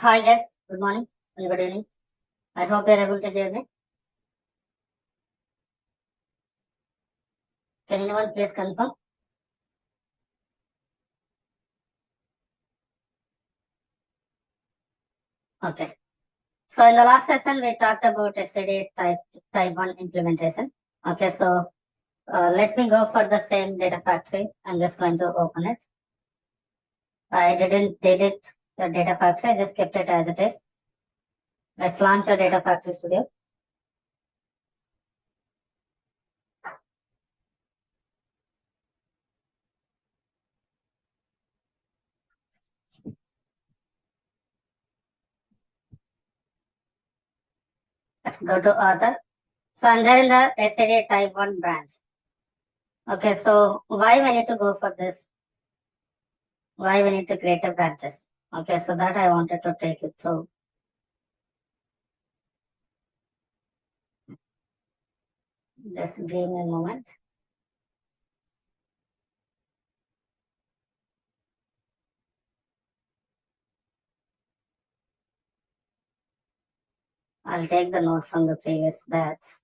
Hi guys, good morning and good evening. I hope you're able to hear me. Can anyone please confirm? Okay. So in the last session, we talked about SAD type 1 implementation. Okay, so let me go for the same data factory. I'm just going to open it. I didn't delete the data factory, I just kept it as it is. Let's launch the data factory studio. Let's go to author. So I'm there in the SAD type 1 branch. Okay, so why we need to go for this? Why we need to create a branches? Okay, so that I wanted to take it through. Just give me a moment. I'll take the note from the previous batch.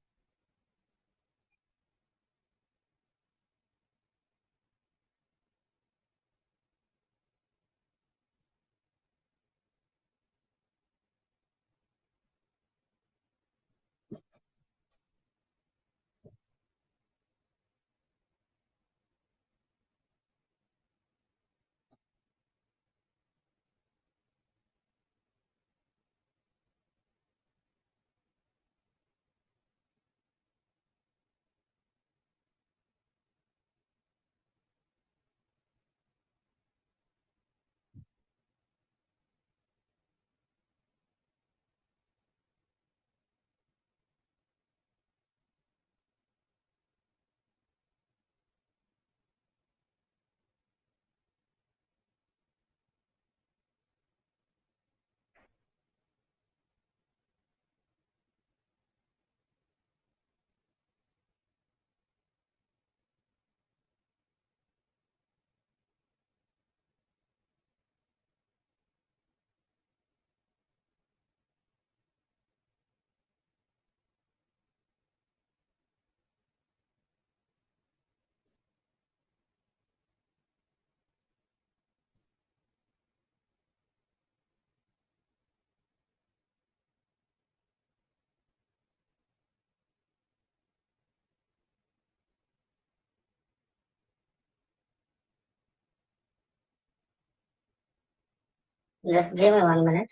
Just give me 1 minute.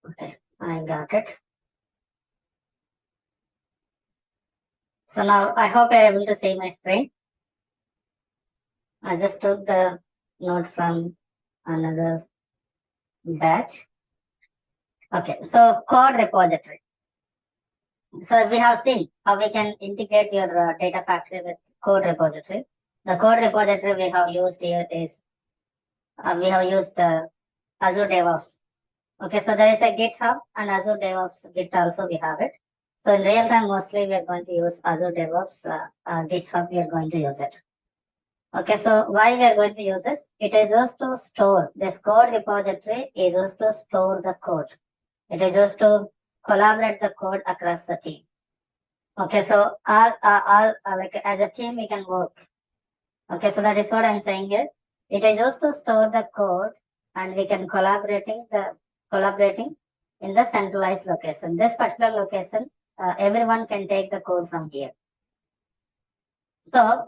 Okay, I got it. So now I hope you're able to see my screen. I just took the note from another batch. Okay, so code repository. So we have seen how we can integrate your data factory with code repository. The code repository we have used here is we have used Azure DevOps. Okay, so there is a GitHub and Azure DevOps Git also we have it. So in real time, mostly we are going to use Azure DevOps GitHub, we are going to use it. Okay, so why we are going to use this? It is used to store, this code repository is used to store the code. It is used to collaborate the code across the team. Okay, so all like as a team we can work Okay, so that is what I'm saying here. It is used to store the code, and we can collaborating in the centralized location. This particular location, everyone can take the code from here. So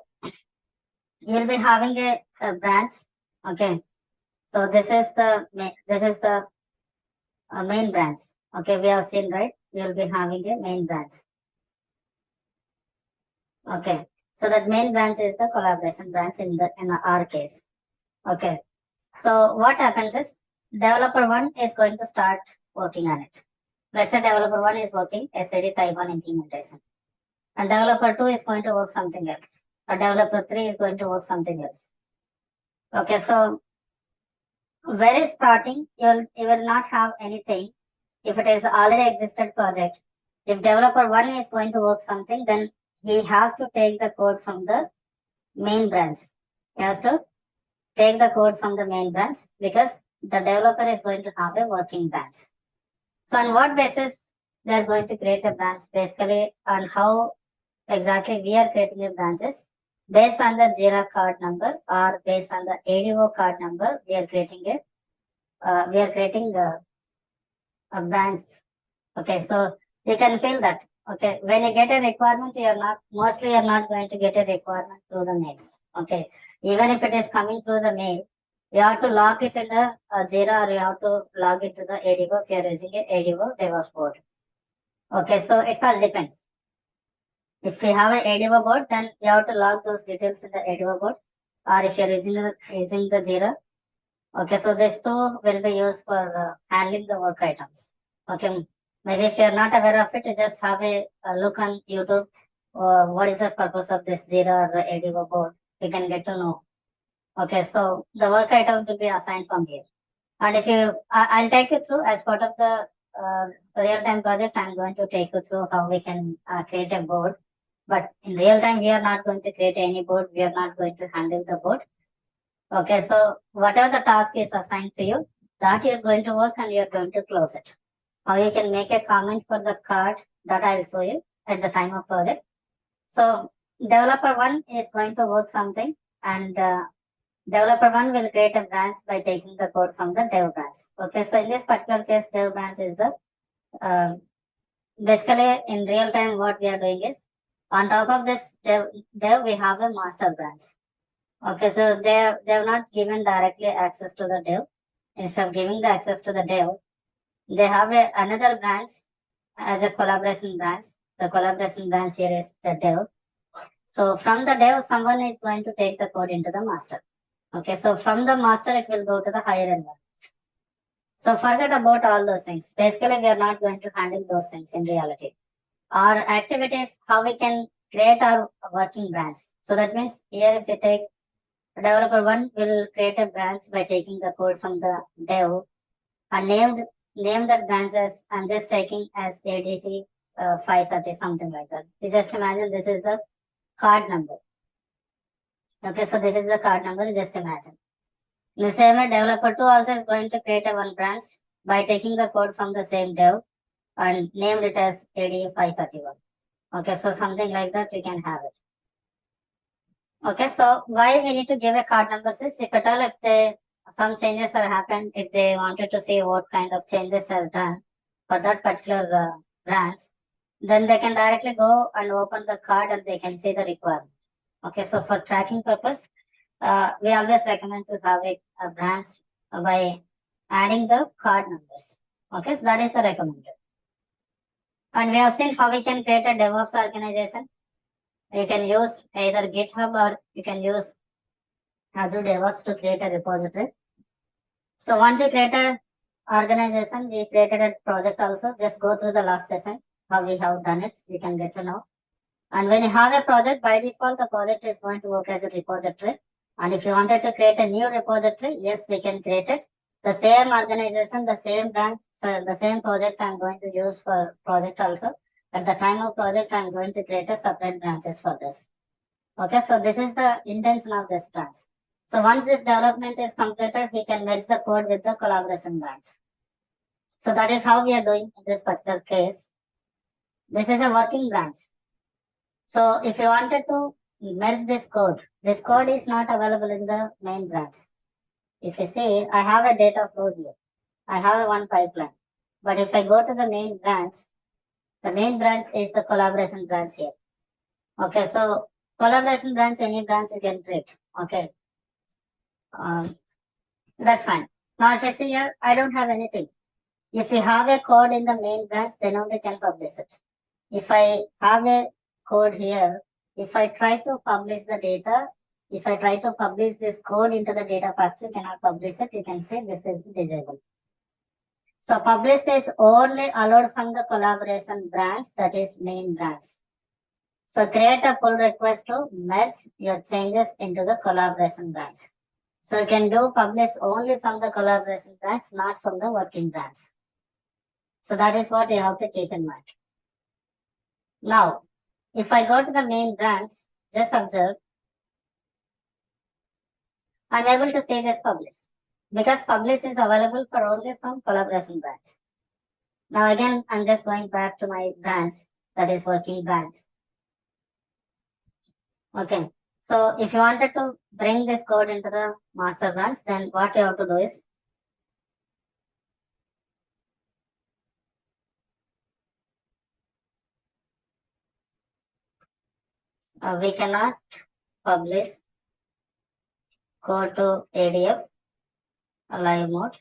you will be having a branch. Okay, so this is the main branch. Okay, we have seen, right? We will be having a main branch. Okay, so that main branch is the collaboration branch in our case. Okay, so what happens is developer 1 is going to start working on it. Let's say developer 1 is working SAD type 1 implementation, and developer 2 is going to work something else, or developer 3 is going to work something else. Okay, so very starting, you will not have anything if it is already existed project. If developer 1 is going to work something, then he has to take the code from the main branch. He has to take the code from the main branch because the developer is going to have a working branch. So on what basis they are going to create a branch? Basically on how exactly we are creating a branches based on the Jira card number or based on the ADO card number. We are creating a branch. Okay, so you can feel that. Okay, when you get a requirement, you're not going to get a requirement through the mails. Okay, even if it is coming through the mail, you have to log it in the Jira, or you have to log it to the ADO if you're using a ADO DevOps board. Okay, so it all depends. If you have an ADO board, then you have to log those details in the ADO board, or if you're using the Jira. Okay, so these two will be used for handling the work items. Okay, maybe if you're not aware of it, you just have a look on YouTube. What is the purpose of this Jira or ADO board? You can get to know. Okay, so the work items will be assigned from here. And if I'll take you through as part of the real-time project. I'm going to take you through how we can create a board. But in real time, we are not going to create any board. We are not going to handle the board. Okay, so whatever the task is assigned to you, that is going to work and you're going to close it. Or you can make a comment for the card that I'll show you at the time of project. So developer 1 is going to work something, and developer 1 will create a branch by taking the code from the dev branch. Okay, so in this particular case, dev branch is the basically in real time what we are doing is on top of this dev we have a master branch. Okay, so they have not given directly access to the dev. Instead of giving the access to the dev, they have another branch as a collaboration branch. The collaboration branch here is the dev. So from the dev, someone is going to take the code into the master. Okay, so from the master, it will go to the higher environment. So forget about all those things. Basically, we are not going to handle those things in reality. Our activities, how we can create our working branch. So that means here if you take developer 1 will create a branch by taking the code from the dev and name that branch as, I'm just taking as ADC 530, something like that. You just imagine this is the card number. Okay, so this is the card number, just imagine. In the same way, developer 2 also is going to create a one branch by taking the code from the same dev and named it as AD 531. Okay, so something like that we can have it. Okay, so why we need to give a card number is if at all if some changes are happened, if they wanted to see what kind of changes are done for that particular branch, then they can directly go and open the card and they can see the requirement. Okay, so for tracking purpose, we always recommend to have a branch by adding the card numbers. Okay, so that is the recommended. And we have seen how we can create a DevOps organization. You can use either GitHub or you can use Azure DevOps to create a repository. So once you create an organization, we created a project also. Just go through the last session, how we have done it. You can get to know. And when you have a project, by default, the project is going to work as a repository. And if you wanted to create a new repository, yes, we can create it. The same organization, the same branch, so the same project I'm going to use for project also. At the time of project, I'm going to create a separate branches for this. Okay, so this is the intention of this branch. So once this development is completed, we can merge the code with the collaboration branch. So that is how we are doing in this particular case. This is a working branch. So if you wanted to merge this code. This code is not available in the main branch. If you see, I have a data flow here. I have a one pipeline. But if I go to the main branch is the collaboration branch here. Okay, so collaboration branch, any branch you can create. Okay. That's fine. Now if you see here, I don't have anything. If you have a code in the main branch, then only can publish it. If I have a code here, if I try to publish the data, if I try to publish this code into the data factory, cannot publish it, you can say this is disabled. So publish is only allowed from the collaboration branch, that is main branch. So create a pull request to merge your changes into the collaboration branch. So you can do publish only from the collaboration branch, not from the working branch. So that is what you have to keep in mind. Now, if I go to the main branch, just observe, I'm able to see this publish because publish is available for only from collaboration branch. Now again, I'm just going back to my branch, that is working branch. Okay, so if you wanted to bring this code into the master branch, then what you have to do is, we cannot publish code to ADF live mode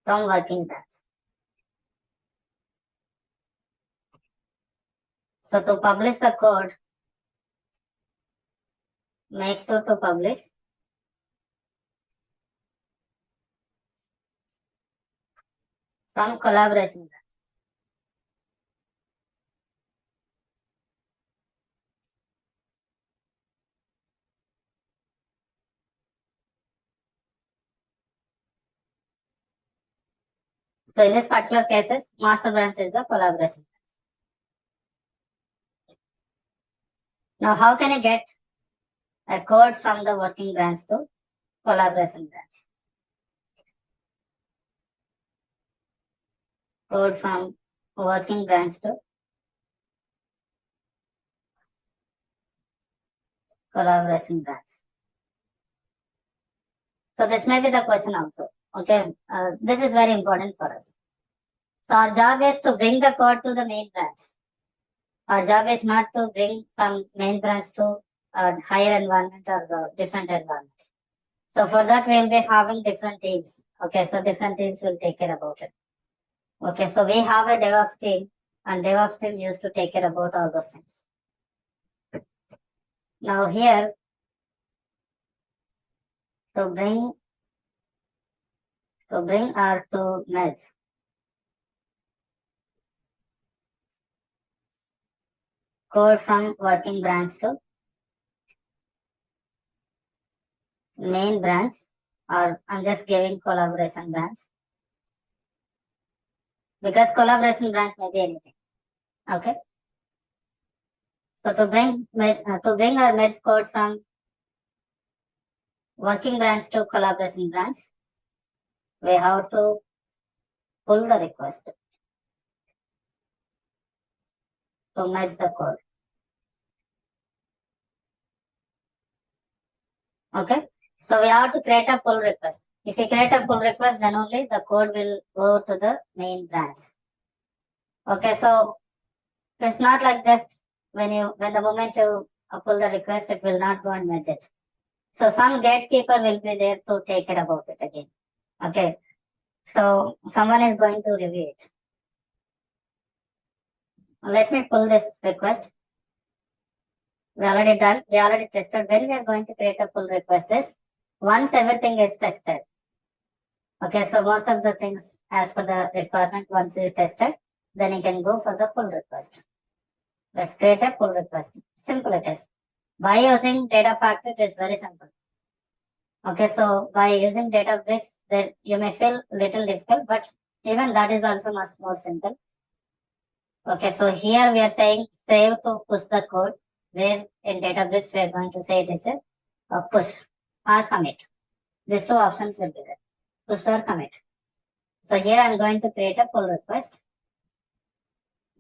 from working branch. So to publish the code, make sure to publish from collaboration branch. So in this particular cases, master branch is the collaboration branch. Now how can I get a code from the working branch to collaboration branch? Code from working branch to collaboration branch. So this may be the question also. Okay, this is very important for us. So our job is to bring the code to the main branch. Our job is not to bring from main branch to a higher environment or different environment. So for that, we will be having different teams. Okay, so different teams will take care about it. Okay, so we have a DevOps team, and DevOps team used to take care about all those things. Now here, to bring or to merge, code from working branch to main branch, or I'm just giving collaboration branch, because collaboration branch may be anything. Okay. So to bring or merge code from working branch to collaboration branch, we have to pull the request to merge the code. Okay. So we have to create a pull request. If you create a pull request, then only the code will go to the main branch. Okay, so it's not like just when the moment you pull the request, it will not go and merge it. So some gatekeeper will be there to take care about it again. Okay, so someone is going to review it. Let me pull this request. We already done. We already tested. When we are going to create a pull request is once everything is tested. Okay, so most of the things as per the requirement, once you tested, then you can go for the pull request. Let's create a pull request. Simple it is. By using Data Factory, it is very simple. Okay, so by using Databricks, that you may feel little difficult, but even that is also much more simple. Okay, so here we are saying save to push the code, where in Databricks we are going to say it is a push or commit. These two options will be there, push or commit. So here I am going to create a pull request.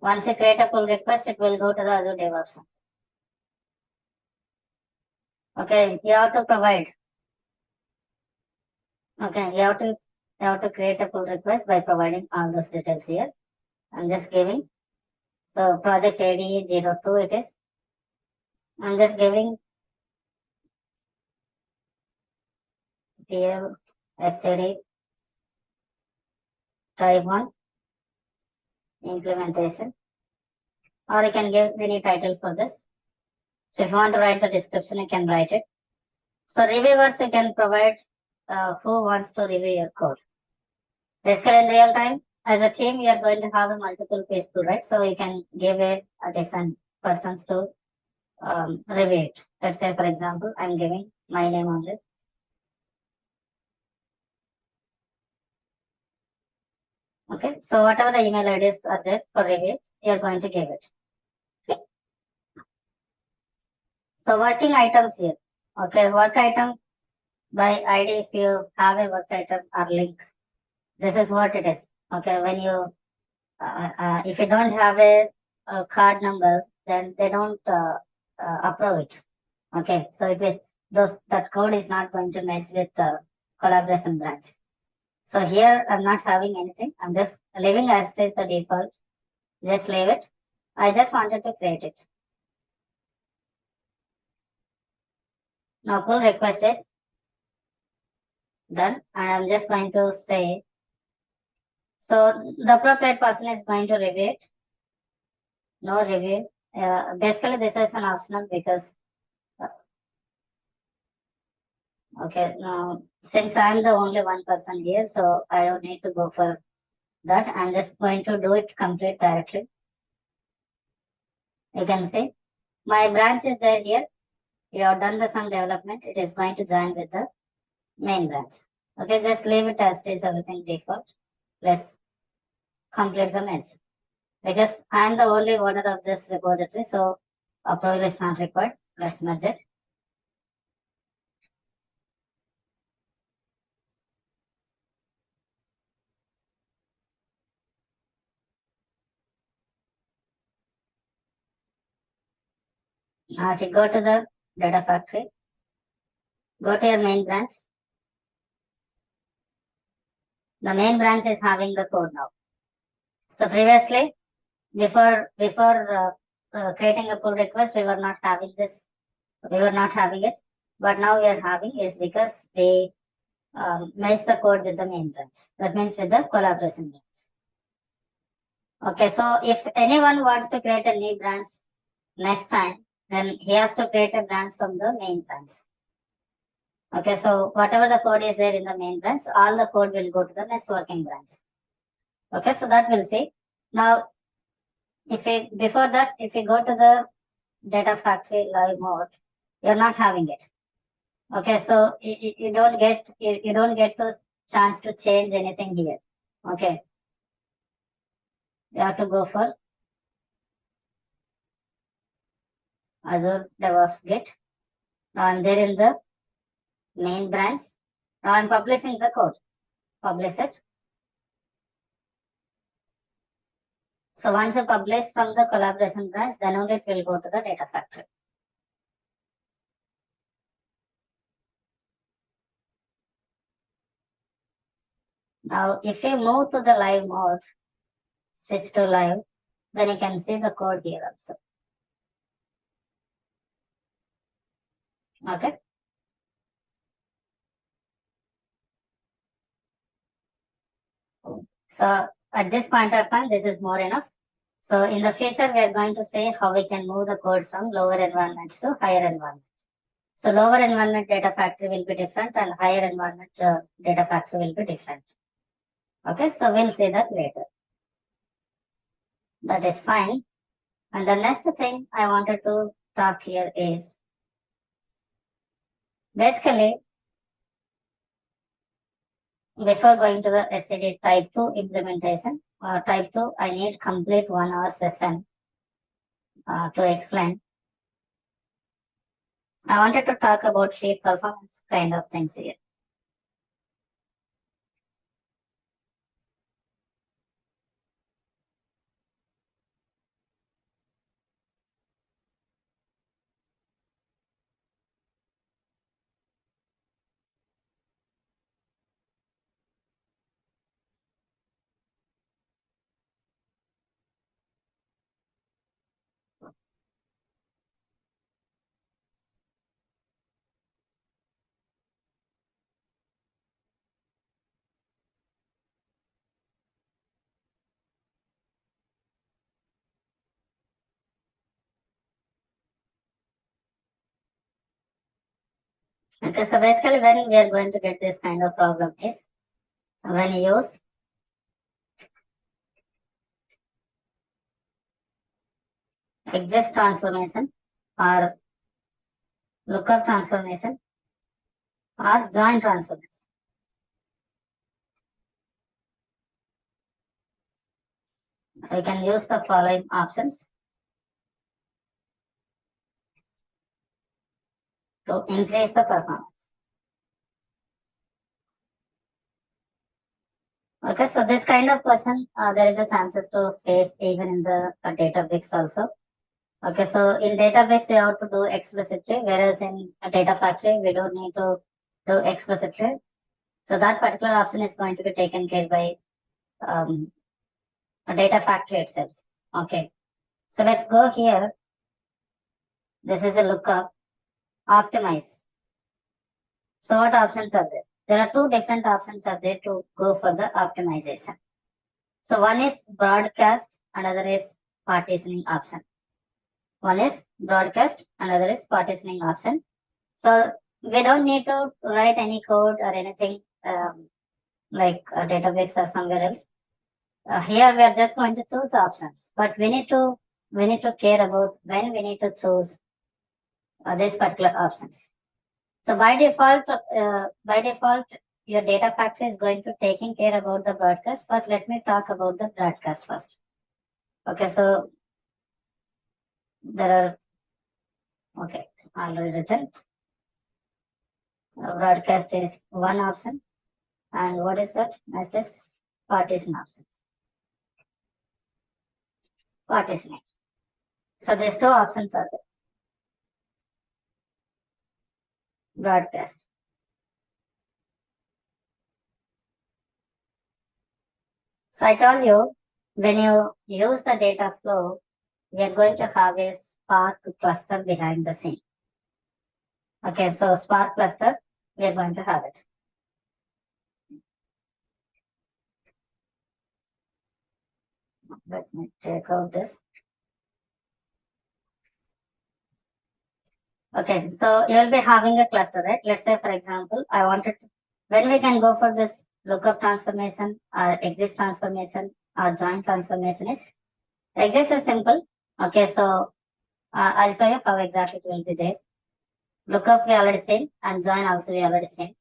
Once you create a pull request, it will go to the Azure DevOps. Okay, you have to provide. Okay, you have to create a pull request by providing all those details here. I'm just giving. So project ID 02 it is. I'm just giving PL SCD type 1 implementation, or you can give any title for this. So if you want to write the description, you can write it. So reviewers, you can provide who wants to review your code. Basically in real time, as a team, you are going to have a multiple page to write. So you can give a different persons to review it. Let's say, for example, I'm giving my name only. Okay, so whatever the email IDs are there for review, you are going to give it. So working items here. Okay, work item by ID, if you have a work item or link, this is what it is. Okay, when you, if you don't have a card number, then they don't approve it. Okay, so it will, that code is not going to match with the collaboration branch. So here I'm not having anything. I'm just leaving as it is the default. Just leave it. I just wanted to create it. Now pull request is done, and I'm just going to say, so the appropriate person is going to review it. No review. Basically this is an optional because okay, now since I'm the only one person here, so I don't need to go for that. I'm just going to do it complete directly. You can see my branch is there here. You have done the some development. It is going to join with the main branch. Okay, just leave it as it is, everything default. Let's complete the merge. Because I'm the only owner of this repository, so approval is not required. Let's merge it. Now if you go to the Data Factory, go to your main branch. The main branch is having the code now. So previously, before creating a pull request, we were not having this. We were not having it, but now we are having is because we match the code with the main branch. That means with the collaboration branch. Okay, so if anyone wants to create a new branch next time, then he has to create a branch from the main branch. Okay, so whatever the code is there in the main branch, all the code will go to the next working branch. Okay, so that we'll see. Now, before that, if you go to the Data Factory live mode, you're not having it. Okay, so you don't get to chance to change anything here. Okay, you have to go for Azure DevOps Git. Now I'm there in the main branch. Now I'm publishing the code. Publish it. So once you publish from the collaboration branch, then only it will go to the Data Factory. Now, if you move to the live mode, switch to live, then you can see the code here also. Okay. So at this point of time, this is more enough. So in the future, we are going to say how we can move the code from lower environment to higher environment. So lower environment Data Factory will be different and higher environment Data Factory will be different. Okay, so we'll see that later. That is fine. And the next thing I wanted to talk here is basically before going to the SCD type 2 implementation, type 2, I need complete 1 hour session to explain. I wanted to talk about sheet performance kind of things here. Okay, so basically when we are going to get this kind of problem is when you use exist transformation or lookup transformation or join transformation. You can use the following options to increase the performance. Okay, so this kind of question, there is a chances to face even in the Databricks also. Okay, so in Databricks we have to do explicitly, whereas in a Data Factory we don't need to do explicitly. So that particular option is going to be taken care by a Data Factory itself. Okay, so let's go here. This is a lookup, optimize. So what options are there? There are two different options are there to go for the optimization. So one is broadcast, another is partitioning option. One is broadcast, another is partitioning option. So we don't need to write any code or anything like a Databricks or somewhere else. Here we are just going to choose options, but we need to care about when we need to choose these particular options. So by default, your Data Factory is going to taking care about the broadcast. First, let me talk about the broadcast first. Okay, so there are, okay, already written. Broadcast is one option. And what is that? Next is partition option. Partitioning. So these two options are there. Broadcast. So I told you, when you use the data flow, we are going to have a Spark cluster behind the scene. Okay, so Spark cluster, we are going to have it. Let me take out this. Okay, so you will be having a cluster, right? Let's say, for example, I wanted to, when we can go for this lookup transformation or exist transformation or join transformation is, exist is simple. Okay, so I'll show you how exactly it will be there. Lookup we already seen and join also we already seen.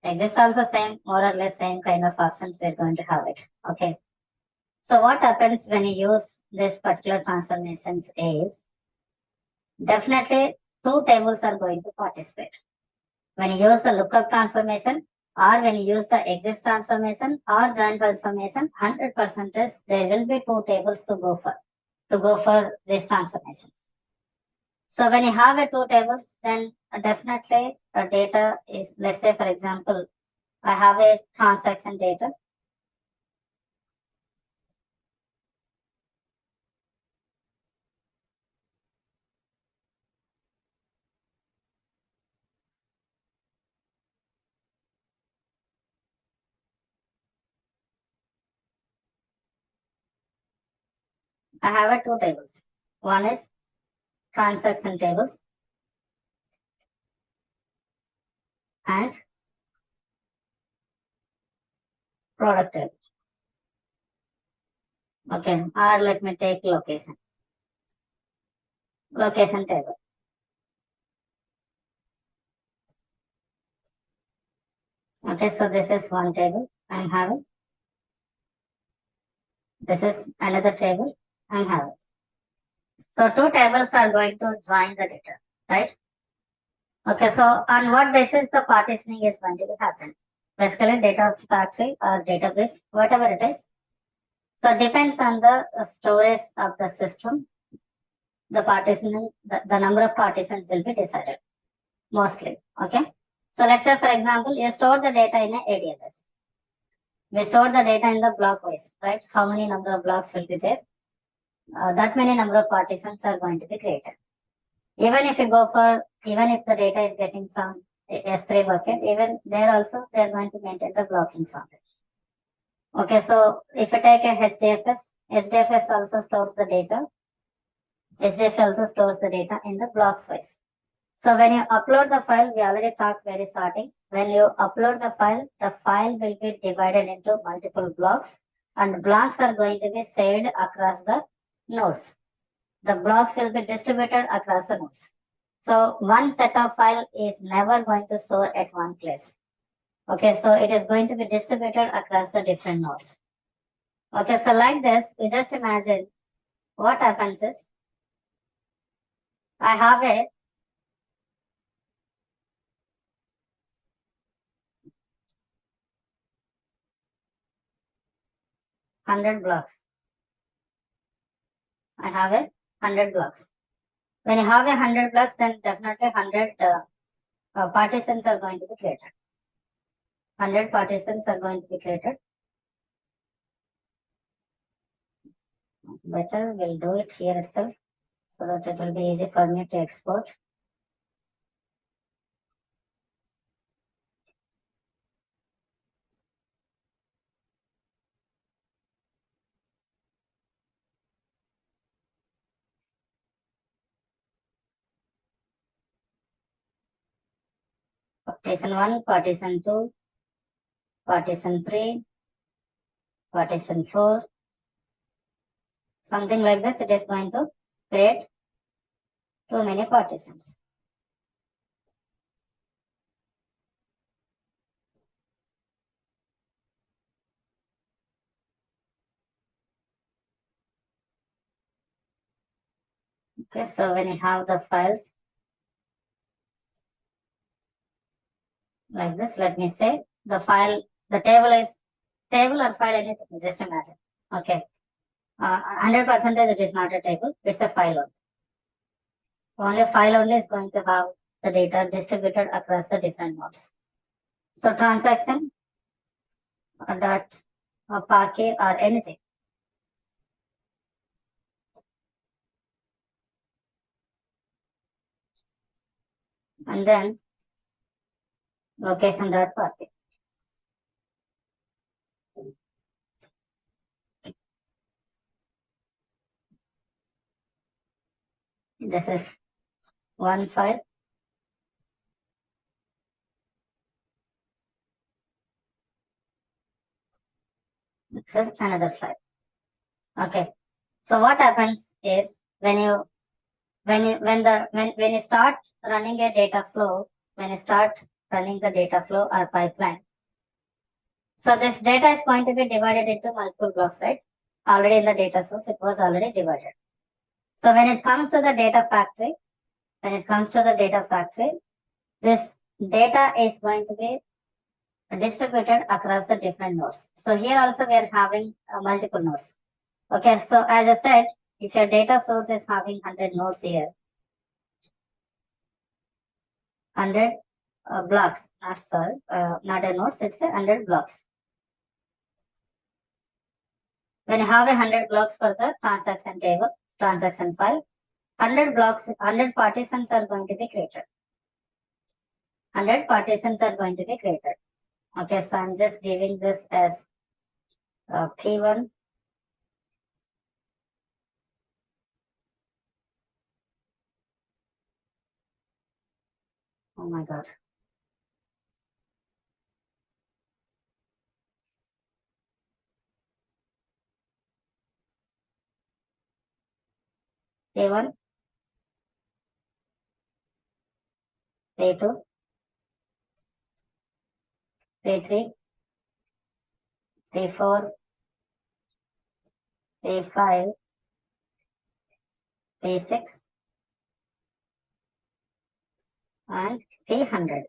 Exist also same, more or less same kind of options we're going to have it. Okay. So what happens when you use this particular transformations is, definitely two tables are going to participate. When you use the lookup transformation or when you use the exist transformation or join transformation, 100% there will be two tables to go for these transformations. So when you have a two tables, then definitely the data is, let's say for example, I have a transaction data. I have a two tables. One is transaction tables and product table. Okay, or let me take location table. Okay, so this is one table I'm having. This is another table I'm having. So two tables are going to join the data, right? Okay, so on what basis the partitioning is going to happen? Basically, Data Factory or Databricks, whatever it is. So it depends on the storage of the system. The partitioning, the number of partitions will be decided mostly. Okay. So let's say, for example, you store the data in a ADLS. We store the data in the block wise, right? How many number of blocks will be there? That many number of partitions are going to be created. Even if the data is getting from S3 bucket, even there also they are going to maintain the blocking on it. Okay, so if you take a HDFS also stores the data. HDFS also stores the data in the blocks wise. So when you upload the file, we already talked very starting. When you upload the file will be divided into multiple blocks, and blocks are going to be saved across the nodes. The blocks will be distributed across the nodes. So one set of file is never going to store at one place. Okay, so it is going to be distributed across the different nodes. Okay, so like this, you just imagine what happens is, I have a hundred blocks. I have a 100 blocks. When you have a 100 blocks, then definitely 100 partitions are going to be created. 100 partitions are going to be created. Better, we'll do it here itself so that it will be easy for me to export. Partition 1, partition 2, partition 3, partition 4, something like this. It is going to create too many partitions. Okay, so when you have the files like this, let me say the file, the table is table or file, anything, just imagine. Okay, 100% it is not a table, it's a file only. Only file only is going to have the data distributed across the different nodes. So transaction dot Parquet or anything. And then location dot Parquet. This is one file. This is another file. Okay. So what happens is when you start running a data flow, when you start running the data flow or pipeline, so this data is going to be divided into multiple blocks, right? Already in the data source, it was already divided. So when it comes to the data factory, this data is going to be distributed across the different nodes. So here also we are having multiple nodes. Okay, so as I said, if your data source is having 100 nodes here, 100 blocks, not a nodes, it's a 100 blocks. When you have 100 blocks for the transaction table, transaction file, 100 blocks, 100 partitions are going to be created. 100 partitions are going to be created. Okay, so I'm just giving this as P1. Oh my God. P1, P2, P3, P4, P5, P6, and P100.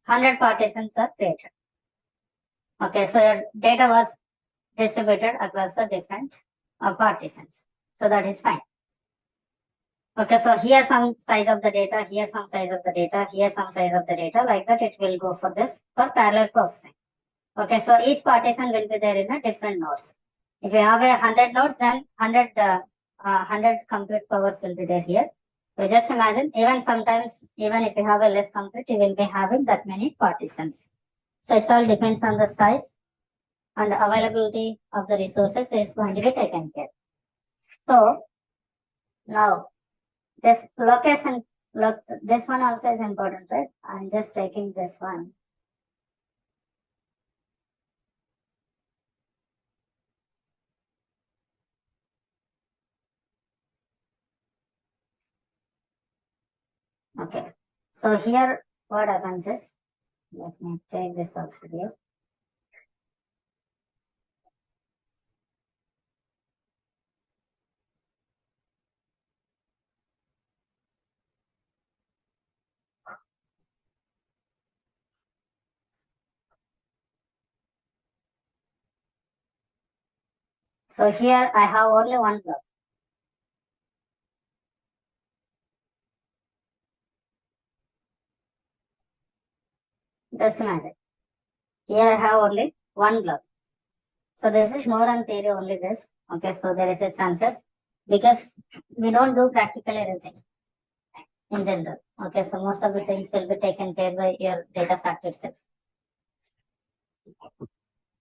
100 partitions are created. Okay, so your data was distributed across the different partitions. So that is fine. Okay, so here some size of the data, here some size of the data, here some size of the data, like that it will go for this for parallel processing. Okay, so each partition will be there in a different nodes. If you have 100 nodes, then 100 compute powers will be there here. So just imagine, even sometimes, even if you have a less compute, you will be having that many partitions. So it all depends on the size and the availability of the resources is going to be taken care. So now this location Look, this one also is important, right? I'm just taking this one. Okay. So here, what happens is, let me take this also here. So here I have only one block. Just imagine. Here I have only one block. So this is more on theory only this. Okay, so there is a chances because we don't do practical everything in general. Okay, so most of the things will be taken care by your data factory itself.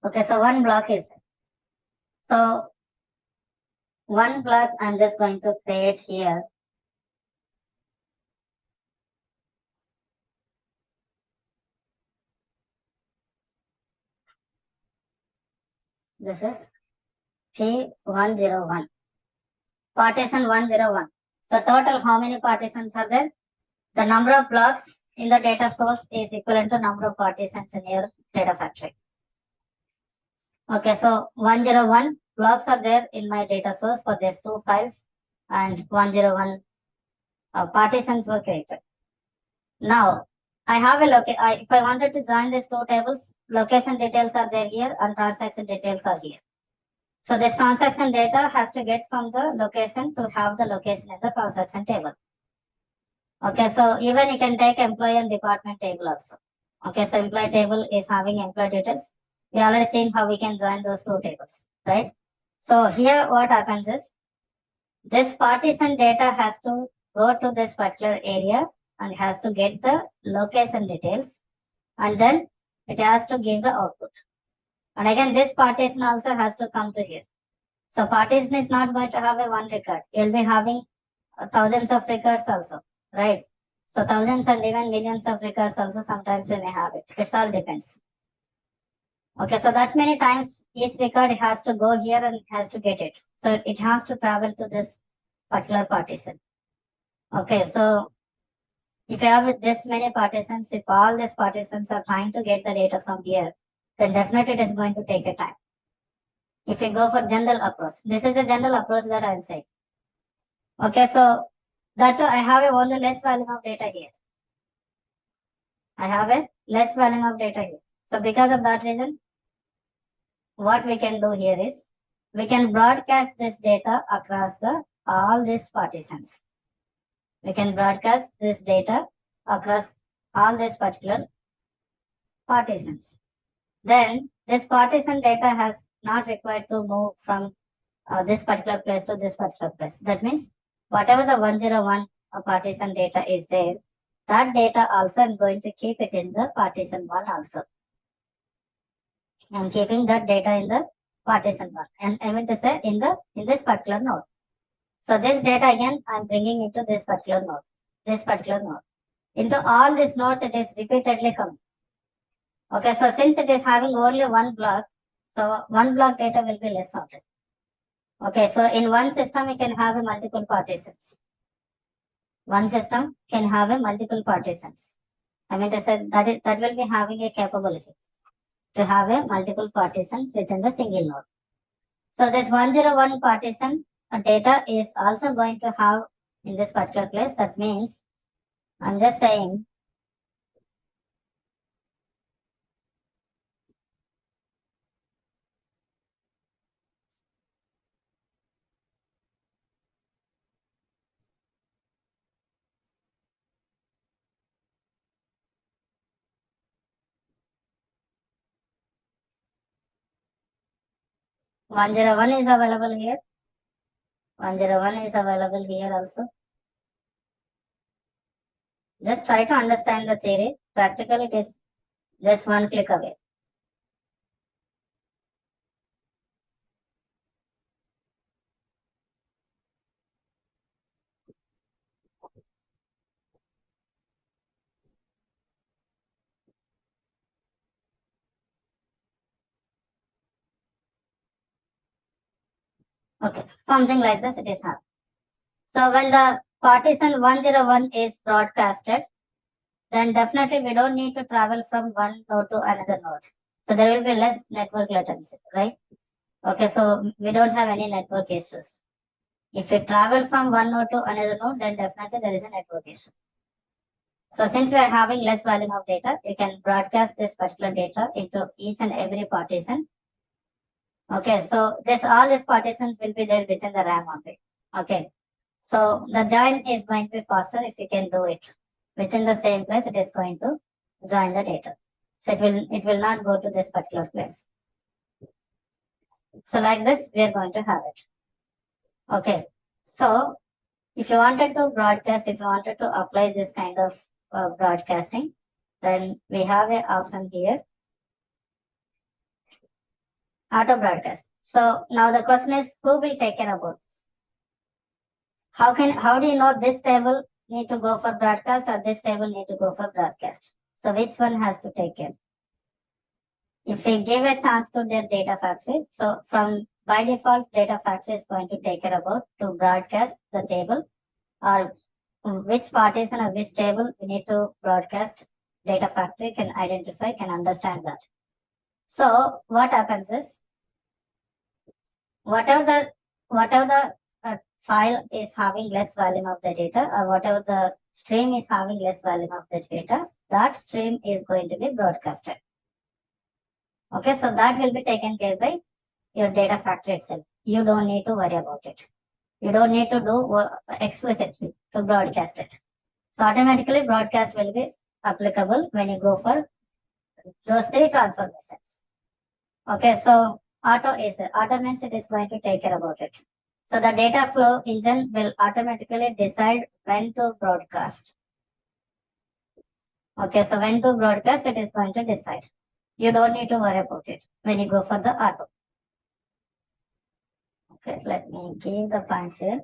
Okay, so one block is there. So one block I'm just going to create here. This is P101. Partition 101. So total how many partitions are there? The number of blocks in the data source is equivalent to number of partitions in your data factory. Okay, so 101 blocks are there in my data source for these two files and 101 partitions were created. Now, I have a if I wanted to join these two tables, location details are there here and transaction details are here. So this transaction data has to get from the location to have the location in the transaction table. Okay, so even you can take employee and department table also. Okay, so employee table is having employee details. We already seen how we can join those two tables, right? So here what happens is this partition data has to go to this particular area and has to get the location details and then it has to give the output. And again, this partition also has to come to here. So partition is not going to have a one record. You'll be having thousands of records also, right? So thousands and even millions of records also sometimes you may have it. It all depends. Okay, so that many times each record has to go here and has to get it. So it has to travel to this particular partition. Okay, so if you have this many partitions, if all these partitions are trying to get the data from here, then definitely it is going to take a time. If you go for general approach, this is the general approach that I am saying. Okay, so that I have a only less volume of data here. I have a less volume of data here. So because of that reason, what we can do here is we can broadcast this data across all these partitions. We can broadcast this data across all these particular partitions. Then this partition data has not required to move from this particular place to this particular place. That means whatever the 101 partition data is there, that data also I'm going to keep it in the partition 1 also. I'm keeping that data in the partition 1 and I mean to say in this particular node. So this data again I'm bringing into this particular node. Into all these nodes it is repeatedly coming. Okay, so since it is having only one block, so one block data will be less sorted. Okay, so in one system we can have a multiple partitions. One system can have a multiple partitions. I mean to say that will be having a capability to have a multiple partitions within the single node. So this 101 partition data is also going to have in this particular place. That means I'm just saying one zero one is available here. 101 is available here also. Just try to understand the theory. Practically it is just one click away. Okay, something like this it is happening. So when the partition 101 is broadcasted, then definitely we don't need to travel from one node to another node. So there will be less network latency, right? Okay, so we don't have any network issues. If we travel from one node to another node, then definitely there is a network issue. So since we are having less volume of data, you can broadcast this particular data into each and every partition. Okay, so all these partitions will be there within the RAM only. Okay, so the join is going to be faster if you can do it within the same place. It is going to join the data. So it will not go to this particular place. So like this, we are going to have it. Okay, so if you wanted to broadcast, if you wanted to apply this kind of broadcasting, then we have an option here, auto broadcast. So now the question is, who will take care about this? How do you know this table need to go for broadcast or this table need to go for broadcast? So which one has to take care? If we give a chance to their data factory, so from by default, data factory is going to take care about to broadcast the table, or which partition or which table we need to broadcast. Data factory can identify, can understand that. So what happens is, whatever the file is having less volume of the data, or whatever the stream is having less volume of the data, that stream is going to be broadcasted. Okay, so that will be taken care by your data factory itself. You don't need to worry about it. You don't need to do explicitly to broadcast it. So automatically broadcast will be applicable when you go for those three transformations. Okay, so auto means it is going to take care about it. So the data flow engine will automatically decide when to broadcast. Okay, so when to broadcast, it is going to decide. You don't need to worry about it when you go for the auto. Okay, let me give the points here.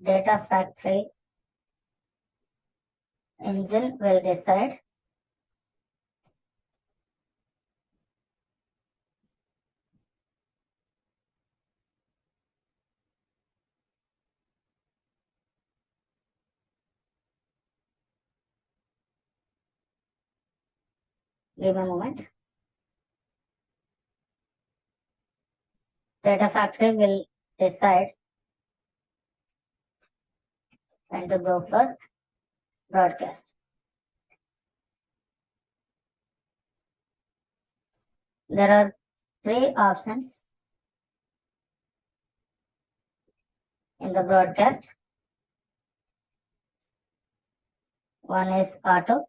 Data factory engine will decide give a moment. Data factory will decide when to go for broadcast. There are three options in the broadcast. One is auto.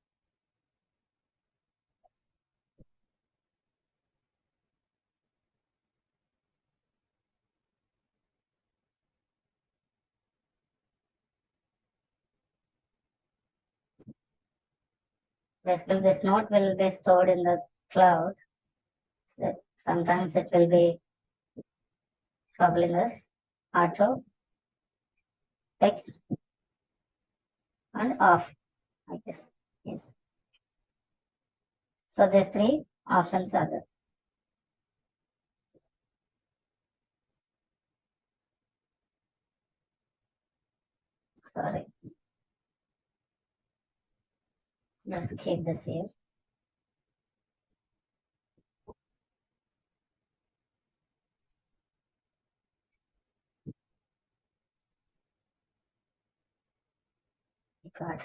Basically, this node will be stored in the cloud. So sometimes it will be troubling us. Auto, fixed, and off, I guess. Yes. So these three options are there. Sorry. Let's keep this here. God.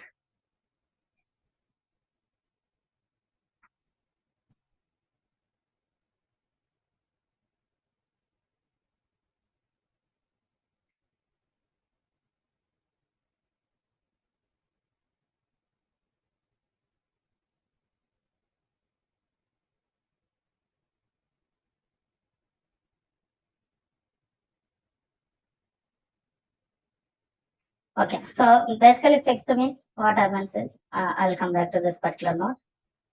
Okay, so basically fixed means what happens is, I'll come back to this particular node.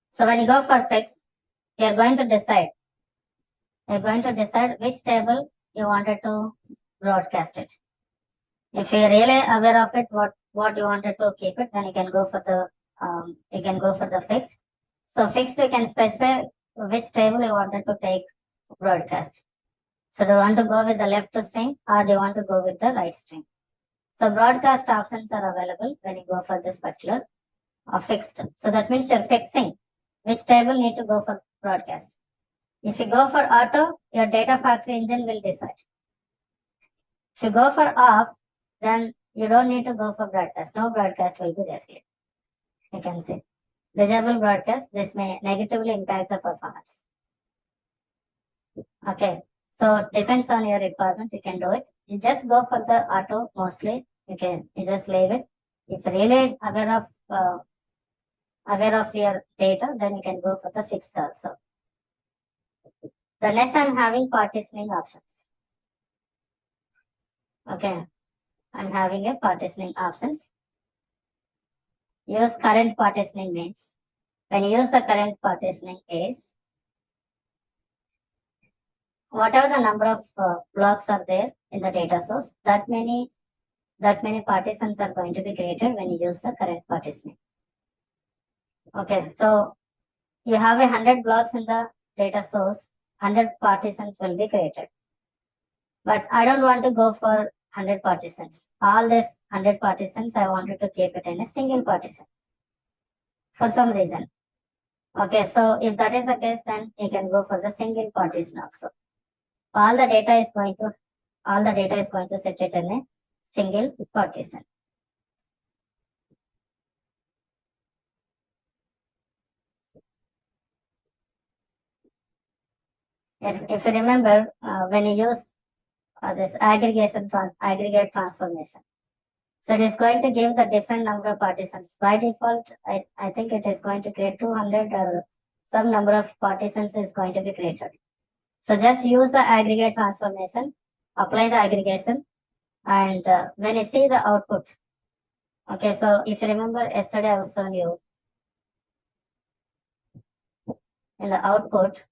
So when you go for fixed, you're going to decide which table you wanted to broadcast it. If you're really aware of it, what you wanted to keep it, then you can go for the fixed. So fixed, you can specify which table you wanted to take broadcast. So do you want to go with the left string or do you want to go with the right string? So broadcast options are available when you go for this particular fixed. So that means you're fixing which table need to go for broadcast. If you go for auto, your data factory engine will decide. If you go for off, then you don't need to go for broadcast. No broadcast will be there here. You can see. Disable broadcast, this may negatively impact the performance. Okay, so depends on your requirement, you can do it. You just go for the auto mostly. Okay, you just leave it. If really aware of your data, then you can go for the fixed also. The next I'm having partitioning options. Okay, I'm having a partitioning options. Use current partitioning means when you use the current partitioning is whatever the number of blocks are there in the data source, that many partitions are going to be created when you use the current partitioning. Okay, so you have 100 blocks in the data source, 100 partitions will be created. But I don't want to go for 100 partitions. All this 100 partitions, I wanted to keep it in a single partition for some reason. Okay, so if that is the case, then you can go for the single partition also. All the data is going to set it in a single partition. If you remember, when you use this aggregate transformation, so it is going to give the different number of partitions. By default, I think it is going to create 200 or some number of partitions is going to be created. So just use the aggregate transformation, apply the aggregation, and when you see the output, okay, so if you remember yesterday I was showing you in the output,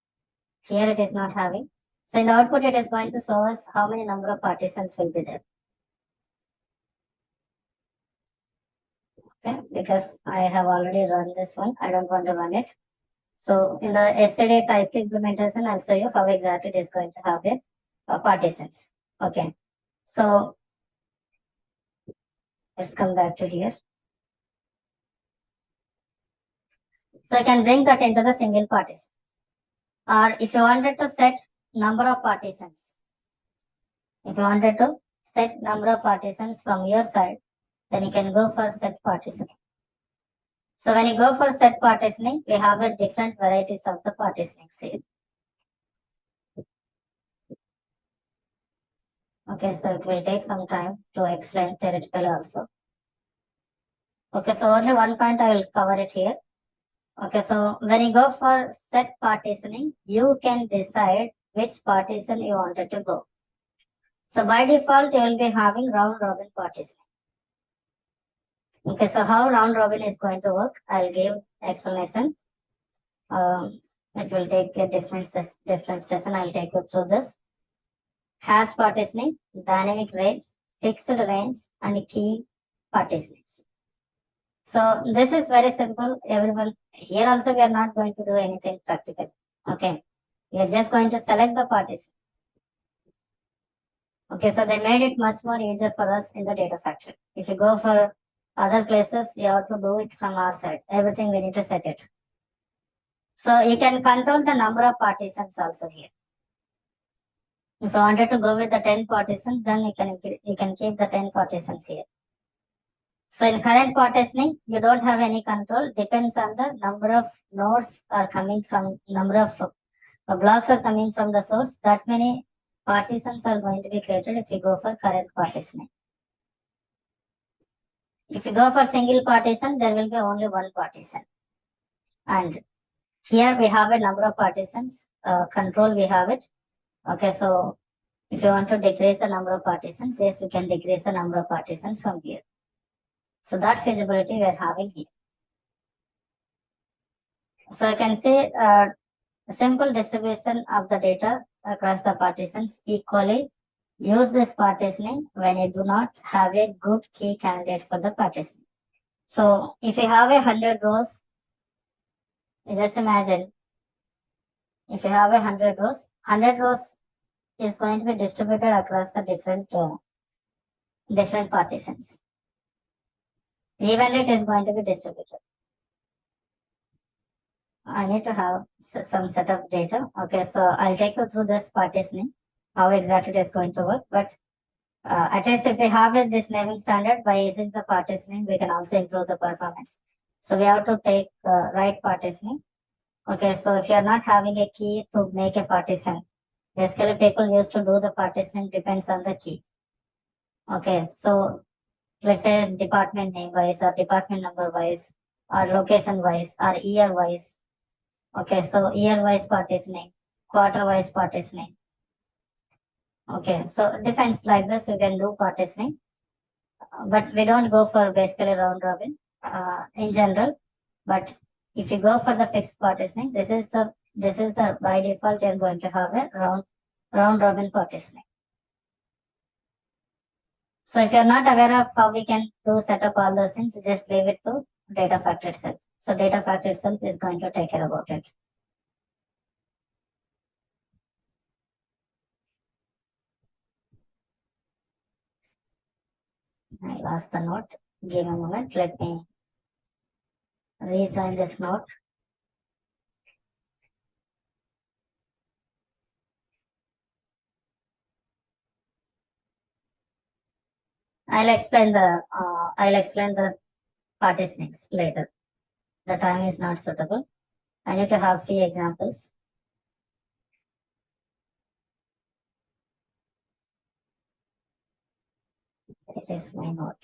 here it is not having. So in the output, it is going to show us how many number of partitions will be there. Okay, because I have already run this one, I don't want to run it. So in the yesterday type implementation, I'll show you how exactly it is going to have it partitions. Okay, so let's come back to here. So I can bring that into the single partition. Or if you wanted to set number of partitions, from your side, then you can go for set partitioning. So when you go for set partitioning, we have a different varieties of the partitionings here. Okay, so it will take some time to explain theoretically also. Okay, so only one point I will cover it here. Okay, so when you go for set partitioning, you can decide which partition you wanted to go. So by default, you will be having round robin partitioning. Okay, so how round robin is going to work, I'll give explanation. It will take a different session. I'll take you through this. Hash partitioning, dynamic range, fixed range, and key partitionings. So this is very simple. Everyone here also we are not going to do anything practical. Okay, we are just going to select the partition. Okay, so they made it much more easier for us in the data factory. If you go for other places, you have to do it from our side. Everything we need to set it. So you can control the number of partitions also here. If you wanted to go with the 10 partitions, then you can keep the 10 partitions here. So in current partitioning, you don't have any control. Depends on the number of nodes are coming from, number of blocks are coming from the source. That many partitions are going to be created if you go for current partitioning. If you go for single partition, there will be only one partition. And here we have a number of partitions. Control we have it. Okay, so if you want to decrease the number of partitions, yes, you can decrease the number of partitions from here. So that feasibility we are having here. So you can see a simple distribution of the data across the partitions equally. Use this partitioning when you do not have a good key candidate for the partitioning. So if you have 100 rows, just imagine if you have 100 rows is going to be distributed across the different partitions. Evenly it is going to be distributed. I need to have some set of data. Okay, so I'll take you through this partitioning, how exactly it is going to work. But at least if we have this naming standard, by using the partitioning, we can also improve the performance. So we have to take right partitioning. Okay, so if you are not having a key to make a partition, basically people used to do the partitioning depends on the key. Okay, so let's say department name wise or department number wise or location wise or year wise. Okay, so year wise partitioning, quarter wise partitioning. Okay, so it depends like this, you can do partitioning, but we don't go for basically round robin in general. But if you go for the fixed partitioning, this is the by default you're going to have a round robin partitioning. So if you're not aware of how we can set up all those things, just leave it to Data Factory itself. So Data Factory itself is going to take care about it. I lost the note. Give a moment. Let me resign this note. I'll explain the partitionings later. The time is not suitable. I need to have few examples. It is my note.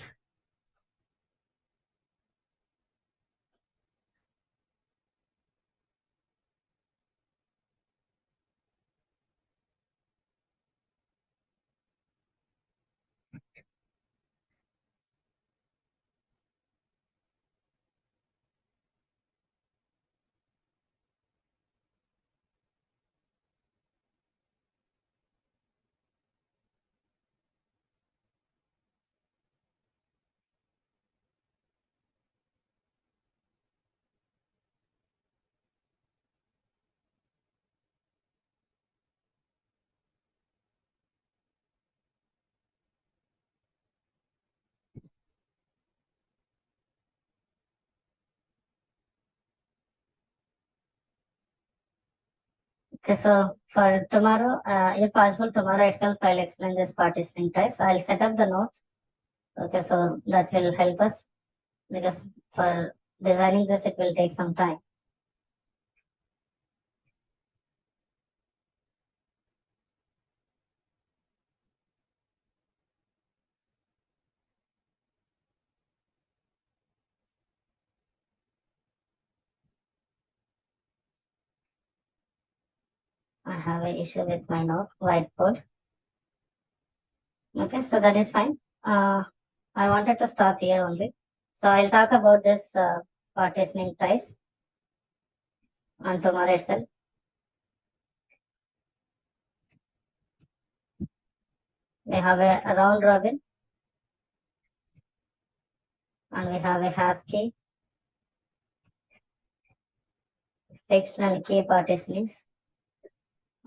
Okay, so for tomorrow, if possible, tomorrow itself, I'll explain this partitioning types. I'll set up the note. Okay, so that will help us because for designing this, it will take some time. I have an issue with my note whiteboard. Okay, so that is fine. I wanted to stop here only. So I'll talk about this partitioning types on tomorrow itself. We have a round robin and we have a hash key, fixed and key partitionings.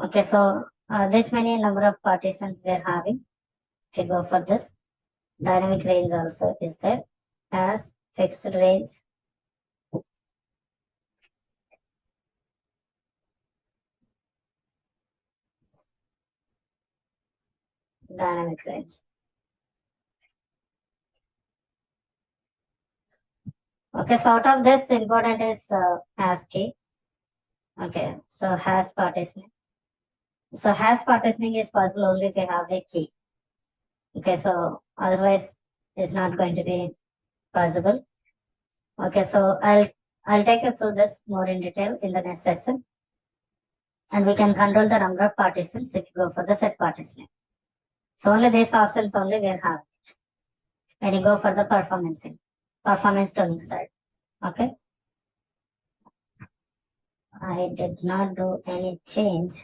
Okay, so this many number of partitions we are having. If you go for this, dynamic range also is there as fixed range. Dynamic range. Okay, so out of this important is hash key. Okay, so hash partitioning. So hash partitioning is possible only if you have a key. Okay, so otherwise it's not going to be possible. Okay, so I'll take you through this more in detail in the next session. And we can control the number of partitions if you go for the set partitioning. So only these options only we have when you go for the performance tuning side. Okay. I did not do any change.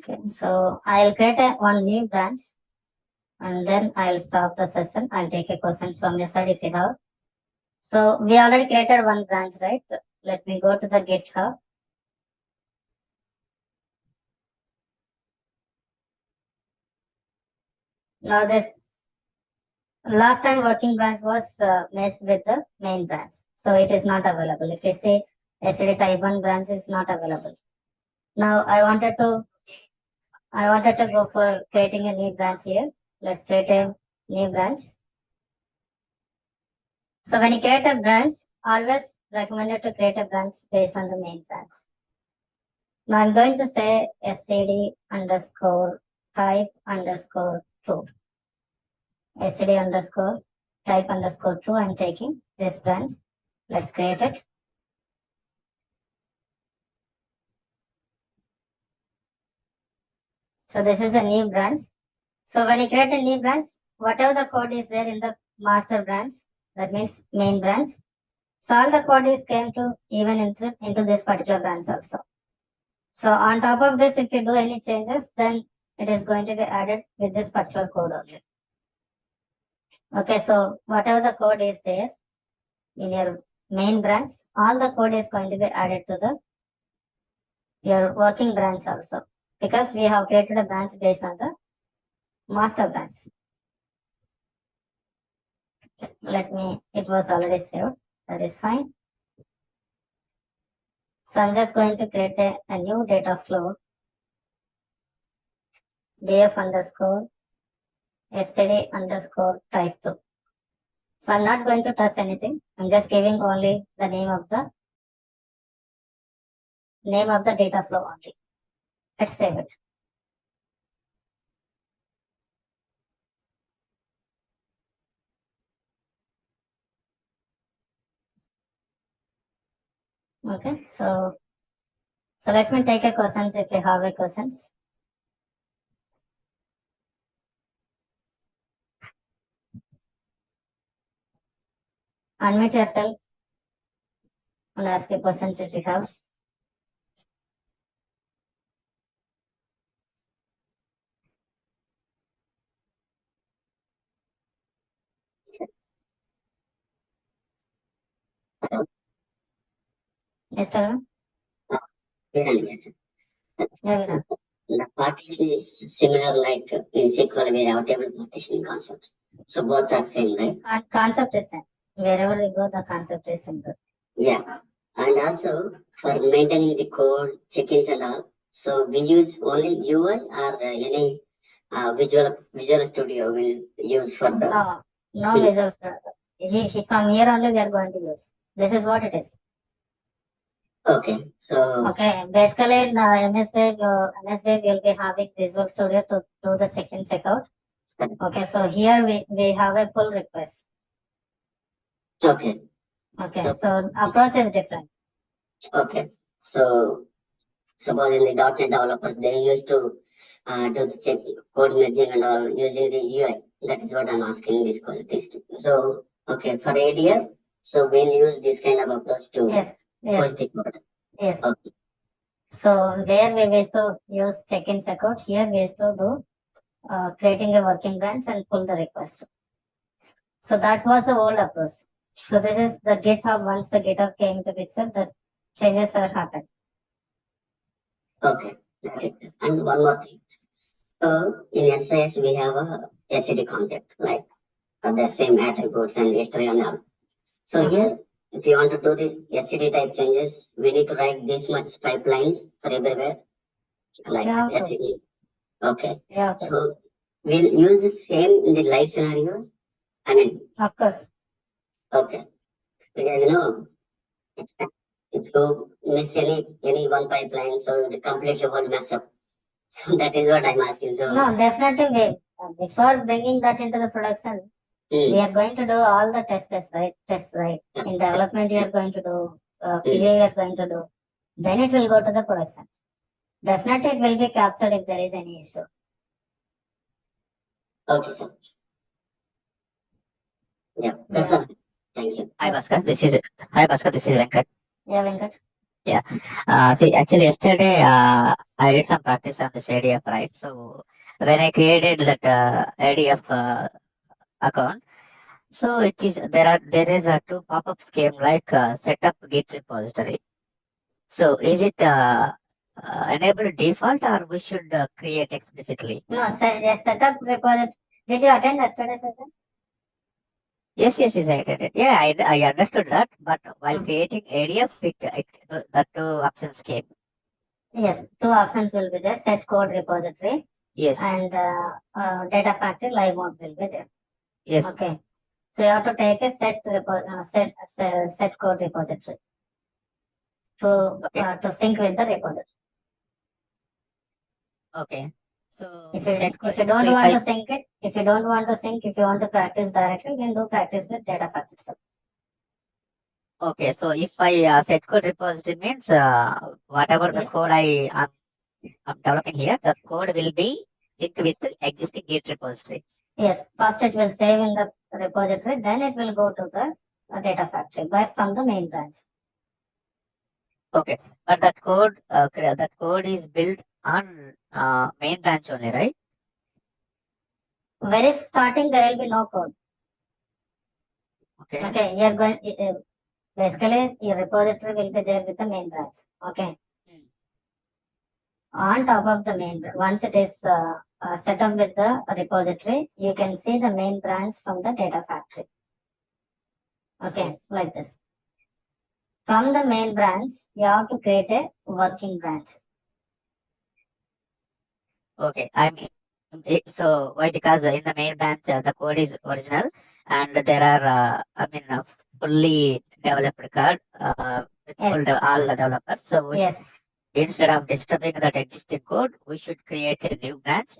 Okay, so I'll create one new branch and then I'll stop the session. I'll take a question from your side if you have. So we already created one branch, right? Let me go to the GitHub. Now this last time working branch was messed with the main branch. So it is not available. If you say SAD type 1 branch is not available. Now I wanted to go for creating a new branch here. Let's create a new branch. So when you create a branch, always recommended to create a branch based on the main branch. Now I'm going to say SCD underscore type underscore 2. SCD underscore type underscore 2. I'm taking this branch. Let's create it. So this is a new branch. So when you create a new branch, whatever the code is there in the master branch, that means main branch. So all the code is came to even into this particular branch also. So on top of this, if you do any changes, then it is going to be added with this particular code only. Okay, so whatever the code is there in your main branch, all the code is going to be added to your working branch also, because we have created a branch based on the master branch. Okay, it was already saved. That is fine. So I'm just going to create a new data flow. df underscore SCD underscore type 2. So I'm not going to touch anything. I'm just giving only the name of the data flow only. Let's save it. Okay, so let me take a questions if you have a questions. Unmute yourself and ask a questions if you have. Yes, tell me. Yeah, The partition is similar like in SQL we have table partitioning concepts. So both are same, right? Concept is same. Wherever you go, the concept is similar. Yeah. And also for maintaining the code, check-ins and all. So we use only UI or any Visual Studio will use for the... No Visual Studio. From here only we are going to use. This is what it is. Okay, so... Okay, basically in MS Web we'll be having Visual Studio to do the check-in, check-out. Okay, so here we have a pull request. Okay. Okay, so approach is different. Okay, so suppose in the .NET developers, they used to do the check code merging and all using the UI. That is what I'm asking this question. So, okay, for ADF, so we'll use this kind of approach to push the code. Yes. Okay. So there we wish to use check-in, check-out. Here we wish to do creating a working branch and pull the request. So that was the old approach. So this is the GitHub. Once the GitHub came to picture, the changes are happened. Okay. And one more thing. So in SAS we have a SAD concept, like the same attributes and history and all. So here, if you want to do the SAD type changes, we need to write this much pipelines for everywhere, like SAD. Okay. Yeah. Okay. So we'll use the same in the live scenarios. I mean, of course. Okay. Because if you miss any one pipeline, so it completely whole mess up. So that is what I'm asking. So no, definitely before bringing that into the production, we are going to do all the tests, right? In development, you are going to do, QA you are going to do. Then it will go to the production. Definitely it will be captured if there is any issue. Okay, sir. Yeah, that's all. Thank you. Hi, Bhaskar. This is Venkat. Yeah, Venkat. See, actually, yesterday I did some practice on this ADF, right? So when I created that ADF account, so there is a two pop-ups came like setup Git repository. So is it enabled default or we should create explicitly? No, setup repository. Did you attend yesterday session? Yes, I did it. Yeah, I understood that, but while Hmm. creating ADF, the two options came. Yes, two options will be there: set code repository Yes, and data factory live mode will be there. yes. Okay, so you have to take a set code repository Okay, to sync with the repository. okay. So If you set code. if you So don't if want I to sync it, if you don't want to sync, if you want to practice directly, then do practice with data factory. Okay, so if I set code repository means whatever the Yeah. code I'm developing here, the code will be synced with the existing Git repository. Yes, first it will save in the repository, then it will go to the data factory back from the main branch. Okay, but that code is built on main branch only, right? Very starting there will be no code. Okay. Okay, you're going basically your repository will be there with the main branch. Okay. Hmm. On top of the main branch, once it is set up with the repository, you can see the main branch from the data factory. Okay, Yes. like this. From the main branch, you have to create a working branch. Okay, so why? Because in the main branch the code is original, and there are fully developed code with Yes, all the developers. So yes, instead of disturbing that existing code, we should create a new branch.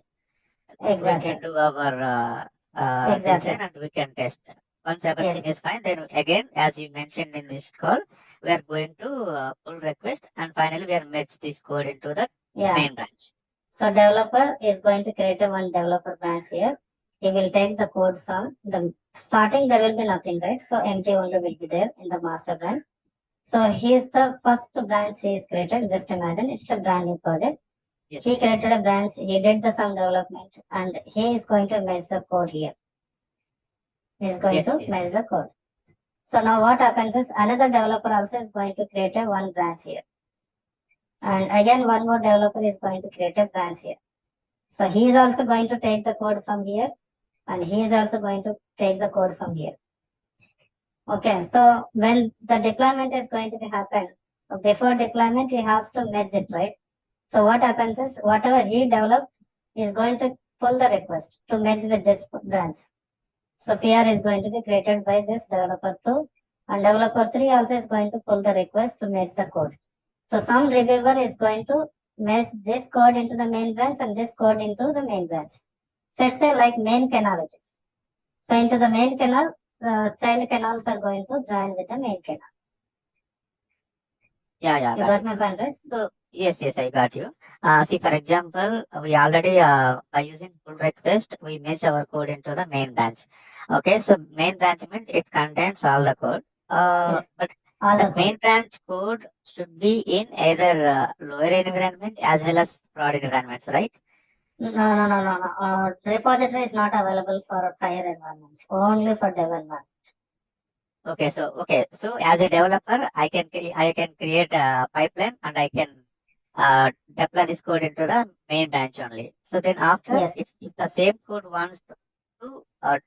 We can exactly, do our exactly. design and we can test. Once everything Yes, is fine, then again, as you mentioned in this call, we are going to pull request and finally we are merge this code into the yeah. main branch. So developer is going to create a one developer branch here. He will take the code from the starting. There will be nothing, right? So empty only will be there in the master branch. So here's the first branch he is created. Just imagine it's a brand new project. Yes. He created a branch. He did the some development, and he is going to merge the code here. He is going Yes, to yes, merge yes. the code. So now what happens is another developer also is going to create a one branch here. And again, one more developer is going to create a branch here. So he is also going to take the code from here, and he is also going to take the code from here. Okay, so when the deployment is going to be happen, before deployment, he has to merge it, right? So what happens is whatever he developed is going to pull the request to merge with this branch. So PR is going to be created by this developer 2, and developer 3 also is going to pull the request to merge the code. So some reviewer is going to merge this code into the main branch and this code into the main branch. So it's a like main canal it is. So into the main canal, child canals are going to join with the main canal. Yeah, You got got it. my point, right? So yes, I got you. See, for example, we already by using pull request, we merge our code into the main branch. Okay, so main branch means it contains all the code. Yes, But all the that code. main branch code should be in either lower environment as well as prod environments, right? No. Repository is not available for higher environments, only for dev environment. Okay, so as a developer, I can create a pipeline and I can deploy this code into the main branch only. So then after, Yes, if the same code wants to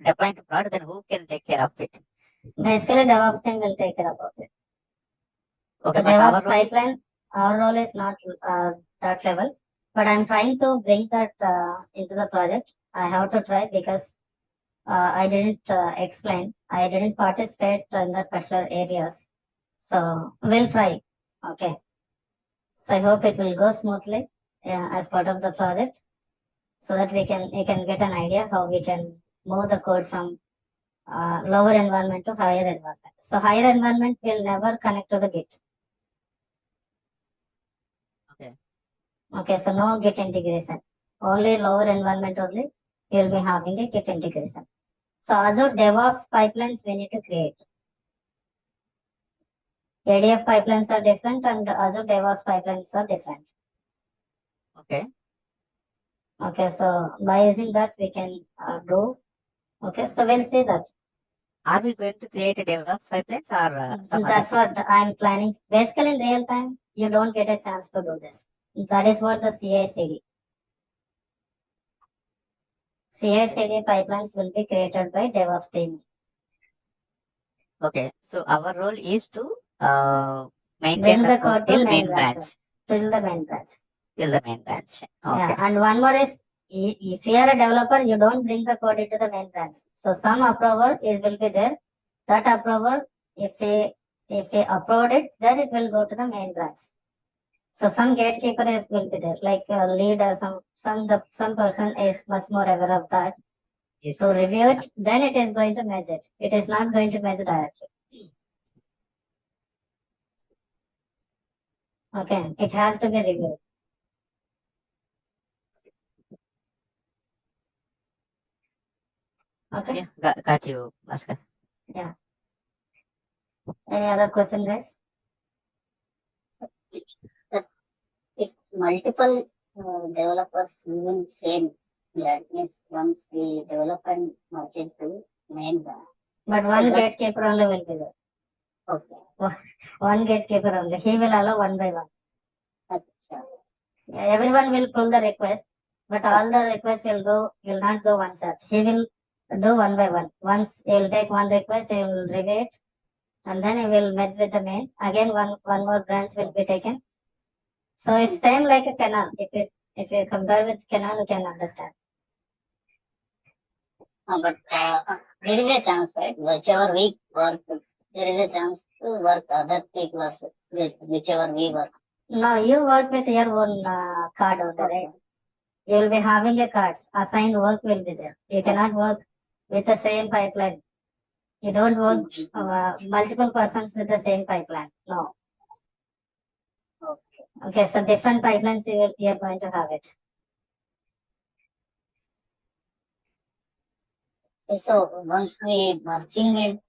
deploy into prod, then who can take care of it? basically DevOps team will take care about it. Okay, So but our DevOps role, pipeline, our role is not that level, but I'm trying to bring that into the project. I have to try because I didn't explain, I didn't participate in that particular areas. So we'll try. Okay. So I hope it will go smoothly as part of the project, so that you can get an idea how we can move the code from lower environment to higher environment. So higher environment will never connect to the Git. okay, Okay, so no Git integration. Only lower environment only you'll be having a Git integration. So Azure DevOps pipelines we need to create. ADF pipelines are different and Azure DevOps pipelines are different. Okay. Okay, so by using that we can do. Okay, so we'll see that. Are we going to create a DevOps pipelines or some other That's thing? what I'm planning. Basically, in real time, you don't get a chance to do this. That is what the CI/CD. CI/CD pipelines will be created by DevOps team. Okay, so our role is to maintain Bring the the code code to till main main branch. branch. Till the main branch. Till the main branch. Yeah, Okay. and one more is if you are a developer, you don't bring the code into the main branch. So some approver will be there. That approver, if he approved it, then it will go to the main branch. So some gatekeeper will be there, like a lead or some person is much more aware of that. Yes, To yes, review yeah. it, then it is going to merge it. It is not going to merge directly. Okay, it has to be reviewed. Okay. Yeah, got you, Bhaskar. Any other question, guys? If multiple developers using same, that means once we develop and merge it to main branch. But one that- gatekeeper only will be there. Okay. One gatekeeper only. He will allow one by one. Acha. Everyone will pull the request, but all the requests will not go one shot. He will do one by one. Once he will take one request, he will review it, and then he will merge with the main. Again, one more branch will be taken. So it's same like a canal. If you compare with canal, you can understand. But there is a chance, right? Whichever we work, there is a chance to work other people also with whichever we work. No, you work with your own card only, right? You will be having a cards. Assigned work will be there. You cannot work with the same pipeline. You don't work multiple persons with the same pipeline. No. Okay, so different pipelines you are going to have it. So once we merging it,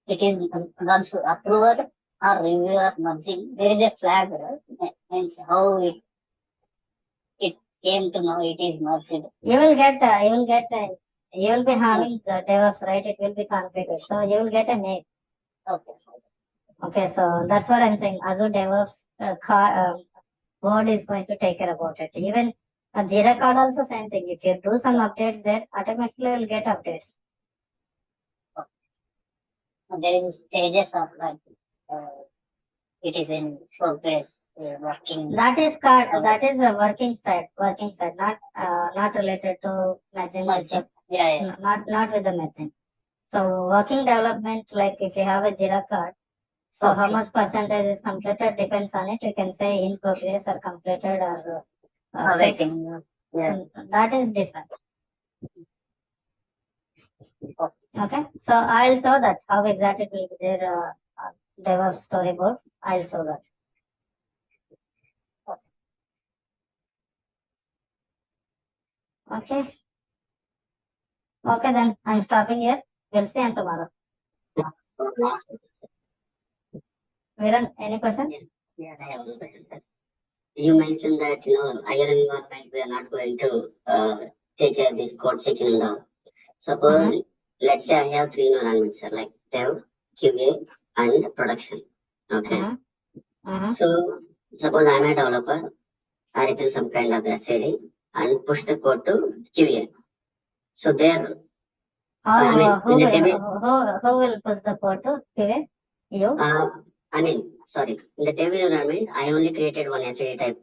it is once approver or reviewer merging, there is a flag, right? Means how it came to know it is merged. You will be having the DevOps, right? It will be configured. So you will get a mail. Okay. Okay, so that's what I'm saying. Azure DevOps board is going to take care about it. Even a Jira card also same thing. If you do some updates there, automatically you'll get updates. There is stages of like it is in progress, working. That is card. That is a working side. Not related to matching with the, Yeah. not with the matching. So working development, like if you have a Jira card, so how Okay. much percentage is completed depends on it. You can say in progress or completed or fixed. Waiting. Yeah. That is different. Okay, so I'll show that how exactly it will be there. DevOps storyboard. I'll show that. Okay. Okay, then I'm stopping here. We'll see you tomorrow. Viren, any question? Yeah, I have one question. You mentioned that, higher environment, we are not going to take care of this code checking and all. Suppose, let's say I have three environments, sir, like dev, QA, and production. Okay. So, suppose I'm a developer, I written some kind of SAD and push the code to QA. So there, How, I mean, in the who will push the code to QA? You? in the dev environment, I only created one SAD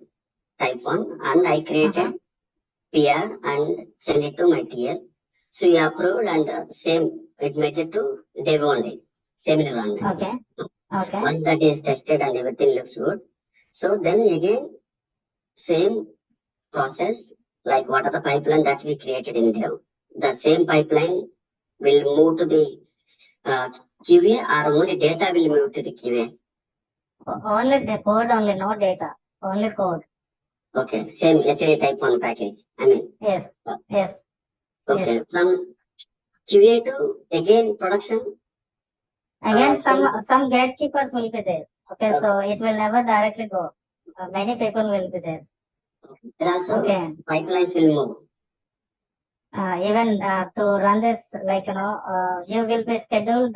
type one, and I created PR and send it to my TL. So you approved and same, it matched to dev only, same environment. Okay. Okay. Once that is tested and everything looks good, so then again, same process, like what are the pipeline that we created in dev, the same pipeline will move to the QA, or only data will move to the QA. Only the code, only no data. Only code. Okay, same SAD type 1 package. I mean, Yes. Yes. okay, from QA to again production. Again, some gatekeepers will be there. Okay, so it will never directly go. Many people will be there. And also Okay. pipelines will move. Even to run this, like, you will be scheduled,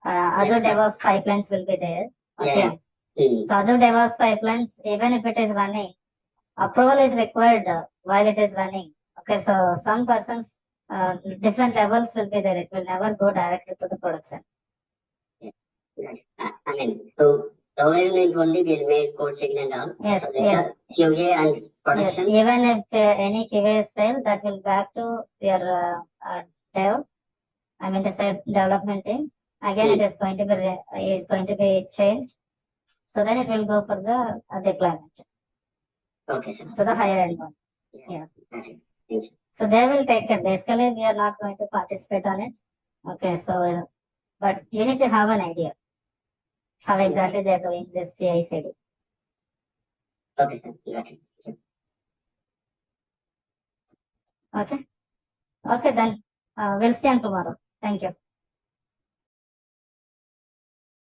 Azure DevOps pipelines will be there. Okay. Mm. So Azure DevOps pipelines, even if it is running, approval is required while it is running. Okay, so some persons, different levels will be there. It will never go directly to the production. Right. I mean, so development only will make code signal and all. Yes, So yes. later QA and Yes, production. even if any QA is failed, that will back to your dev. I mean to say development team. Again, it is going to be changed. So then it will go for the deployment Okay, sir. to the higher end one. Yeah. Okay. Thank you. So they will take it. Basically, we are not going to participate on it. Okay, so but you need to have an idea how exactly they are doing this CI/CD. Okay, sir. Got it. Sure. Okay. Okay, then we'll see you tomorrow. Thank you.